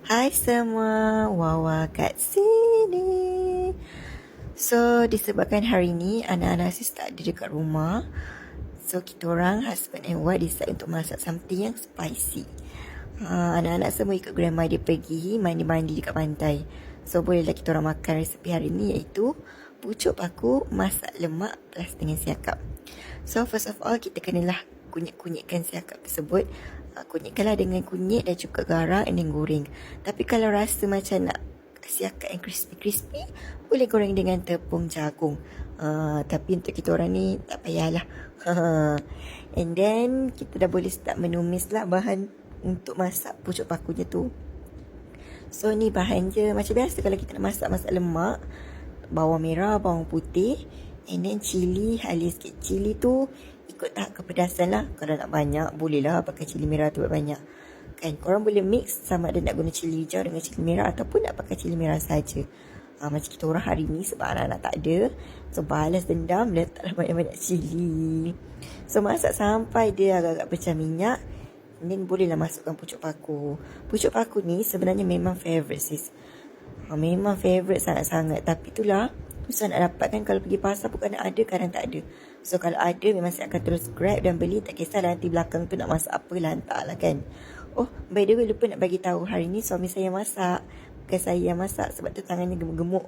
Hai semua, Wawa kat sini. So, disebabkan hari ni anak-anak sis tak ada dekat rumah, so kita orang husband and wife decide untuk masak something yang spicy. Anak-anak semua ikut grandma dia pergi mandi-mandi dekat pantai. So, bolehlah kita orang makan resepi hari ni, iaitu pucuk paku masak lemak plus dengan siakap. So, first of all, kita kenalah kunyit-kunyitkan siakap tersebut. Kunyitkanlah dengan kunyit dan juga garam dan goreng. Tapi kalau rasa macam nak siakap yang crispy-crispy, boleh goreng dengan tepung jagung. Tapi untuk kita orang ni tak payahlah. And then kita dah boleh start menumis lah bahan untuk masak pucuk pakunya tu. So ni bahan je macam biasa kalau kita nak masak lemak. Bawang merah, bawang putih, and then cili, halis sikit. Cili tu ikut tahap kepedasan lah. Kalau nak banyak, bolehlah pakai cili merah tu banyak. Kan, korang boleh mix sama ada nak guna cili hijau dengan cili merah ataupun nak pakai cili merah saja. Macam kita orang hari ni sebab anak-anak tak ada, so balas dendam, letaklah banyak-banyak cili. So masak sampai dia agak-agak pecah minyak, and then bolehlah masukkan pucuk paku. Pucuk paku ni sebenarnya memang favourite sis. Memang favourite sangat-sangat. Tapi itulah, susah nak dapatkan. Kalau pergi pasar bukan ada, kadang tak ada. So kalau ada, memang saya akan terus grab dan beli. Tak kisahlah nanti belakang tu nak masak apa, lantak lah kan. Oh, by the way, lupa nak bagi tahu, hari ni suami saya masak. Bukan saya yang masak, sebab tu tangannya gemuk-gemuk.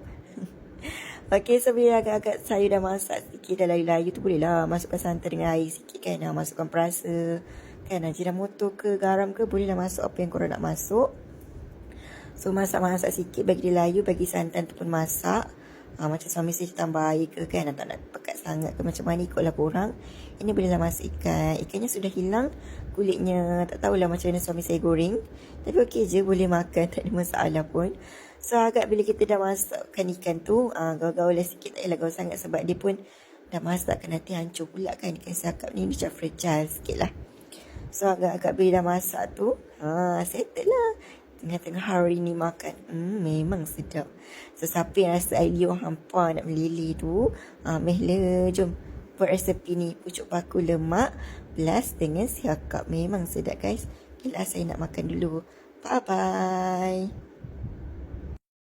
Okay, so bila agak-agak saya dah masak sikit, dah layu-layu tu, bolehlah masukkan santan dengan air sikit kan. Masukkan perasa kan, Ajinomoto ke garam ke, bolehlah masuk apa yang korang nak masuk. So masak-masak sikit, bagi dia layu, bagi santan tu pun masak. Macam suami saya tambah air ke kan, tak nak pekat sangat ke macam mana, ikutlah korang. Ini bolehlah masuk ikan. Ikannya sudah hilang kulitnya, tak tahulah macam mana suami saya goreng. Tapi okey je, boleh makan, tak ada masalah pun. So agak bila kita dah masukkan ikan tu, gaul-gaul lah sikit, tak payah gaul sangat sebab dia pun dah masak kan, nanti hancur pula kan. Ikan siakap ni macam fragile sikit lah. So agak-agak bila dah masak tu, settle lah. Tengah-tengah hari ni makan, memang sedap. So siapa yang rasa idea hampa nak melilih tu, mehla jom buat resepi ni, pucuk paku lemak plus dengan siakap. Memang sedap guys. Gila, saya nak makan dulu. Bye bye.